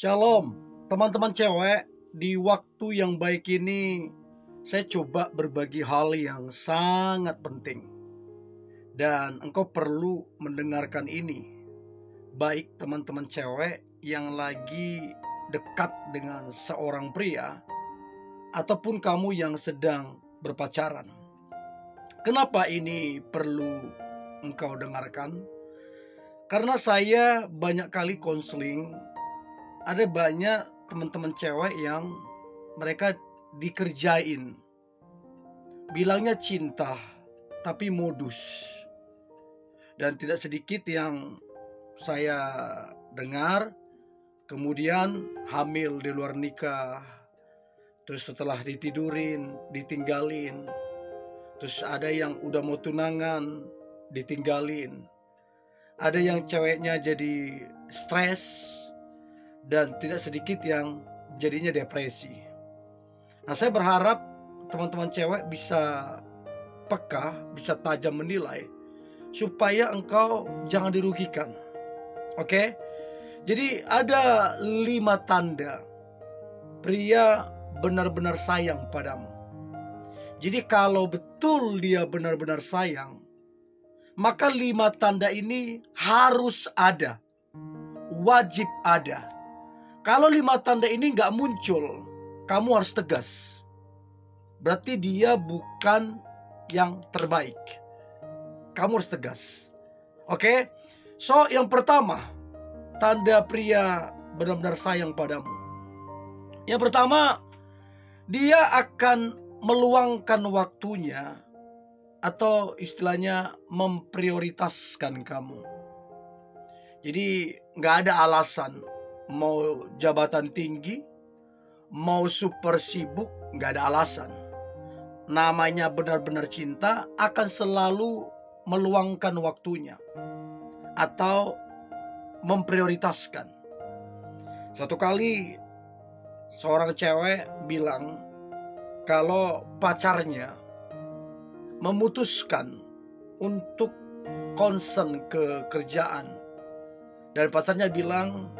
Shalom, teman-teman cewek. Di waktu yang baik ini, saya coba berbagi hal yang sangat penting. Dan engkau perlu mendengarkan ini. Baik teman-teman cewek yang lagi dekat dengan seorang pria, ataupun kamu yang sedang berpacaran. Kenapa ini perlu engkau dengarkan? Karena saya banyak kali konseling. Ada banyak teman-teman cewek yang mereka dikerjain, bilangnya cinta, tapi modus. Dan tidak sedikit yang saya dengar, kemudian hamil di luar nikah, terus setelah ditidurin, ditinggalin. Terus ada yang udah mau tunangan, ditinggalin. Ada yang ceweknya jadi stres, dan tidak sedikit yang jadinya depresi. Nah, saya berharap teman-teman cewek bisa peka, bisa tajam menilai, supaya engkau jangan dirugikan. Oke? Jadi ada 5 tanda pria benar-benar sayang padamu. Jadi kalau betul dia benar-benar sayang, maka 5 tanda ini harus ada, wajib ada. Kalau 5 tanda ini gak muncul, kamu harus tegas. Berarti dia bukan yang terbaik. Kamu harus tegas. Oke? So, yang pertama, tanda pria benar-benar sayang padamu. Yang pertama, dia akan meluangkan waktunya, atau istilahnya memprioritaskan kamu. Jadi gak ada alasan. Mau jabatan tinggi, mau super sibuk, gak ada alasan. Namanya benar-benar cinta akan selalu meluangkan waktunya atau memprioritaskan. Satu kali seorang cewek bilang kalau pacarnya memutuskan untuk concern ke kerjaan, dan pacarnya bilang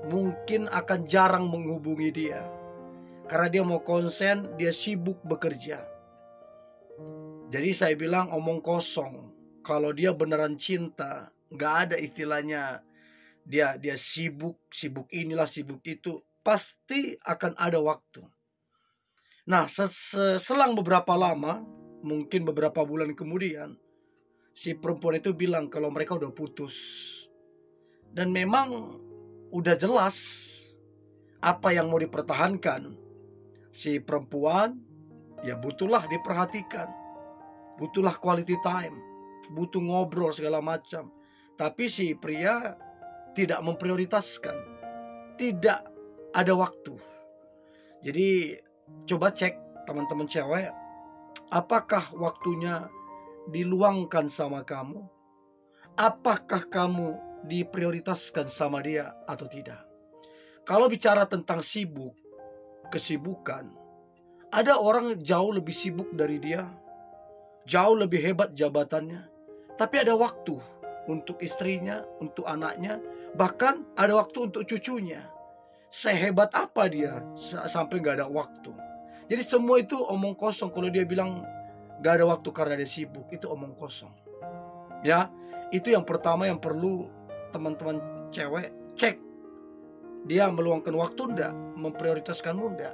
mungkin akan jarang menghubungi dia karena dia mau konsen, dia sibuk bekerja. Jadi saya bilang omong kosong. Kalau dia beneran cinta, gak ada istilahnya dia sibuk inilah, sibuk itu. Pasti akan ada waktu. Nah, selang beberapa lama, mungkin beberapa bulan kemudian, si perempuan itu bilang kalau mereka udah putus. Dan memang udah jelas apa yang mau dipertahankan. Si perempuan ya butuhlah diperhatikan, butuhlah quality time, butuh ngobrol segala macam. Tapi si pria tidak memprioritaskan, tidak ada waktu. Jadi coba cek teman-teman cewek, apakah waktunya diluangkan sama kamu? Apakah kamu diprioritaskan sama dia atau tidak? Kalau bicara tentang sibuk, kesibukan, ada orang jauh lebih sibuk dari dia, jauh lebih hebat jabatannya, tapi ada waktu untuk istrinya, untuk anaknya, bahkan ada waktu untuk cucunya. Sehebat apa dia sampai gak ada waktu? Jadi semua itu omong kosong. Kalau dia bilang gak ada waktu karena dia sibuk, itu omong kosong. Ya, itu yang pertama yang perlu teman-teman cewek cek. Dia meluangkan waktu enggak, memprioritaskanmu enggak.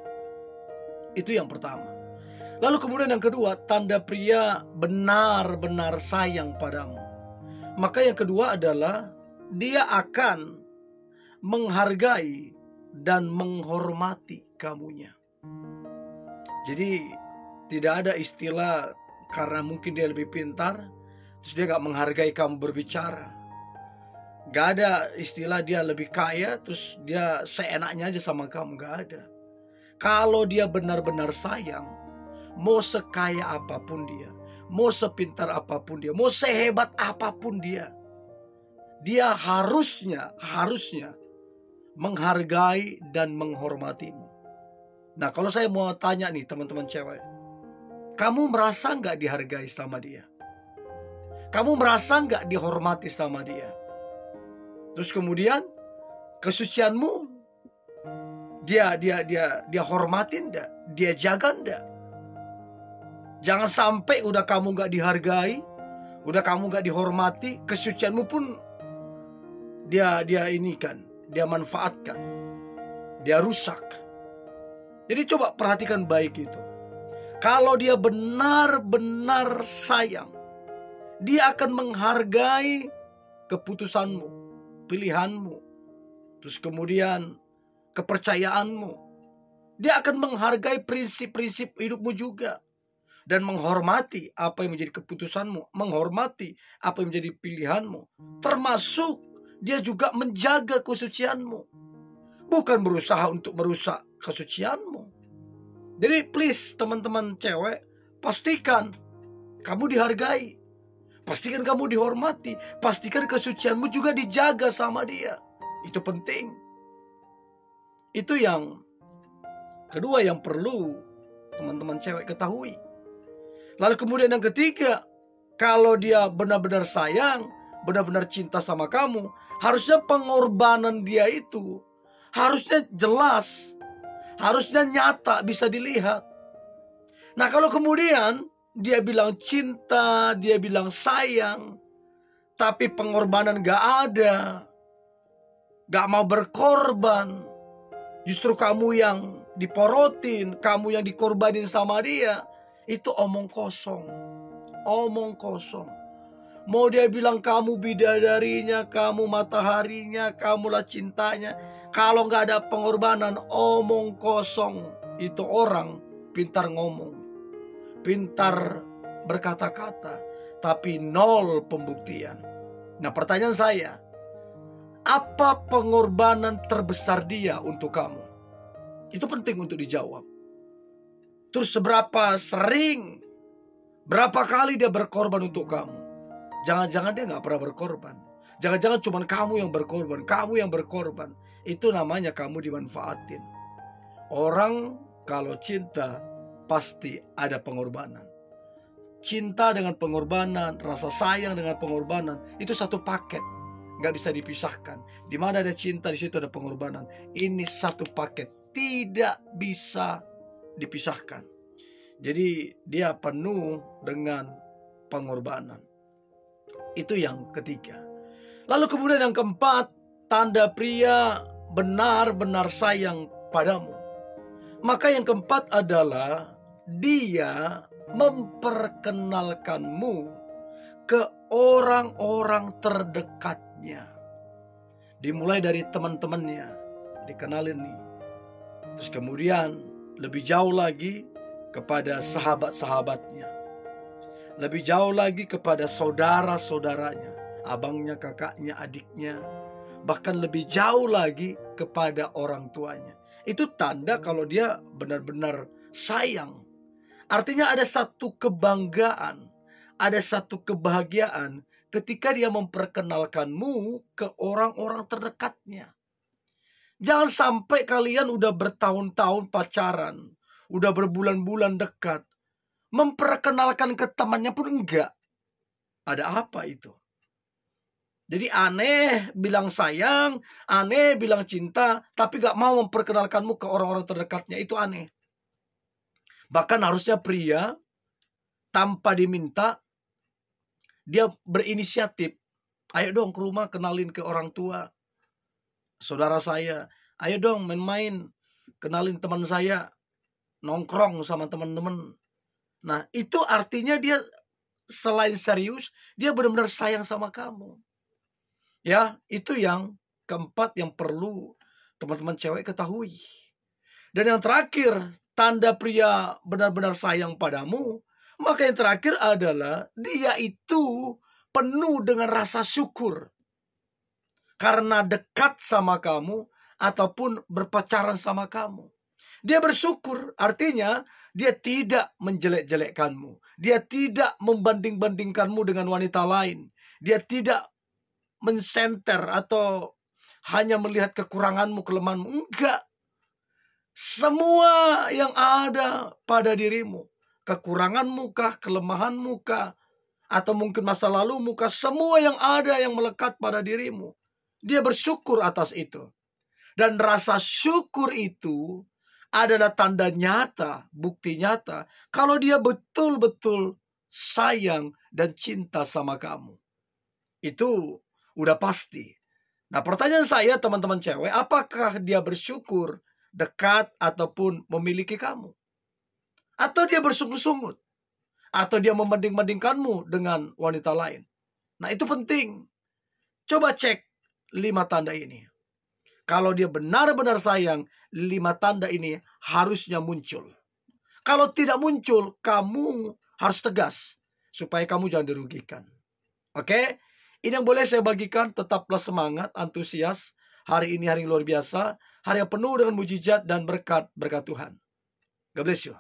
Itu yang pertama. Lalu kemudian yang kedua, tanda pria benar-benar sayang padamu. Maka yang kedua adalah dia akan menghargai dan menghormati kamunya. Jadi tidak ada istilah karena mungkin dia lebih pintar terus dia gak menghargai kamu berbicara. Gak ada istilah dia lebih kaya terus dia seenaknya aja sama kamu. Gak ada. Kalau dia benar-benar sayang, mau sekaya apapun dia, mau sepintar apapun dia, mau sehebat apapun dia harusnya menghargai dan menghormatimu. Nah, kalau saya mau tanya nih teman-teman cewek, kamu merasa gak dihargai sama dia? Kamu merasa gak dihormati sama dia? Terus kemudian kesucianmu Dia hormatin enggak? Dia jaga enggak? Jangan sampai udah kamu gak dihargai, udah kamu gak dihormati, kesucianmu pun dia manfaatkan, dia rusak. Jadi coba perhatikan baik itu. Kalau dia benar-benar sayang, dia akan menghargai keputusanmu, pilihanmu, terus kemudian kepercayaanmu. Dia akan menghargai prinsip-prinsip hidupmu juga, dan menghormati apa yang menjadi keputusanmu, menghormati apa yang menjadi pilihanmu. Termasuk dia juga menjaga kesucianmu, bukan berusaha untuk merusak kesucianmu. Jadi please teman-teman cewek, pastikan kamu dihargai, pastikan kamu dihormati, pastikan kesucianmu juga dijaga sama dia. Itu penting. Itu yang kedua yang perlu teman-teman cewek ketahui. Lalu kemudian yang ketiga, kalau dia benar-benar sayang, benar-benar cinta sama kamu, harusnya pengorbanan dia itu harusnya jelas, harusnya nyata, bisa dilihat. Nah, kalau kemudian dia bilang cinta, dia bilang sayang, tapi pengorbanan gak ada, gak mau berkorban, justru kamu yang diporotin, kamu yang dikorbanin sama dia, itu omong kosong. Omong kosong. Mau dia bilang kamu bidadarinya, kamu mataharinya, kamulah cintanya, kalau gak ada pengorbanan, omong kosong. Itu orang pintar ngomong, pintar berkata-kata, tapi nol pembuktian. Nah, pertanyaan saya, apa pengorbanan terbesar dia untuk kamu? Itu penting untuk dijawab. Terus seberapa sering, berapa kali dia berkorban untuk kamu? Jangan-jangan dia gak pernah berkorban. Jangan-jangan cuma kamu yang berkorban, kamu yang berkorban. Itu namanya kamu dimanfaatin. Orang kalau cinta pasti ada pengorbanan. Cinta dengan pengorbanan, rasa sayang dengan pengorbanan, itu satu paket, gak bisa dipisahkan. Di mana ada cinta, di situ ada pengorbanan. Ini satu paket, tidak bisa dipisahkan. Jadi dia penuh dengan pengorbanan. Itu yang ketiga. Lalu kemudian yang keempat, tanda pria benar-benar sayang padamu. Maka yang keempat adalah dia memperkenalkanmu ke orang-orang terdekatnya. Dimulai dari teman-temannya, dikenalin nih. Terus kemudian lebih jauh lagi kepada sahabat-sahabatnya, lebih jauh lagi kepada saudara-saudaranya, abangnya, kakaknya, adiknya, bahkan lebih jauh lagi kepada orang tuanya. Itu tanda kalau dia benar-benar sayang. Artinya ada satu kebanggaan, ada satu kebahagiaan ketika dia memperkenalkanmu ke orang-orang terdekatnya. Jangan sampai kalian udah bertahun-tahun pacaran, udah berbulan-bulan dekat, memperkenalkan ke temannya pun enggak. Ada apa itu? Jadi aneh bilang sayang, aneh bilang cinta, tapi gak mau memperkenalkanmu ke orang-orang terdekatnya. Itu aneh. Bahkan harusnya pria tanpa diminta, dia berinisiatif. Ayo dong ke rumah, kenalin ke orang tua saudara saya. Ayo dong main-main, kenalin teman saya, nongkrong sama teman-teman. Nah, itu artinya dia selain serius, dia benar-benar sayang sama kamu. Ya, itu yang keempat yang perlu teman-teman cewek ketahui. Dan yang terakhir, tanda pria benar-benar sayang padamu, maka yang terakhir adalah dia itu penuh dengan rasa syukur karena dekat sama kamu ataupun berpacaran sama kamu. Dia bersyukur, artinya dia tidak menjelek-jelekkanmu. Dia tidak membanding-bandingkanmu dengan wanita lain. Dia tidak mensenter atau hanya melihat kekuranganmu, kelemahanmu. Enggak. Semua yang ada pada dirimu, kekuranganmu kah, kelemahanmu kah, atau mungkin masa lalumu kah, semua yang ada yang melekat pada dirimu, dia bersyukur atas itu. Dan rasa syukur itu adalah tanda nyata, bukti nyata kalau dia betul-betul sayang dan cinta sama kamu. Itu udah pasti. Nah, pertanyaan saya teman-teman cewek, apakah dia bersyukur dekat ataupun memiliki kamu? Atau dia bersungut-sungut? Atau dia membanding-bandingkanmu dengan wanita lain? Nah, itu penting. Coba cek 5 tanda ini. Kalau dia benar-benar sayang, 5 tanda ini harusnya muncul. Kalau tidak muncul, kamu harus tegas supaya kamu jangan dirugikan. Oke? Ini yang boleh saya bagikan. Tetaplah semangat, antusias. Hari ini hari yang luar biasa. Hari yang penuh dengan mujizat dan berkat Tuhan. God bless you.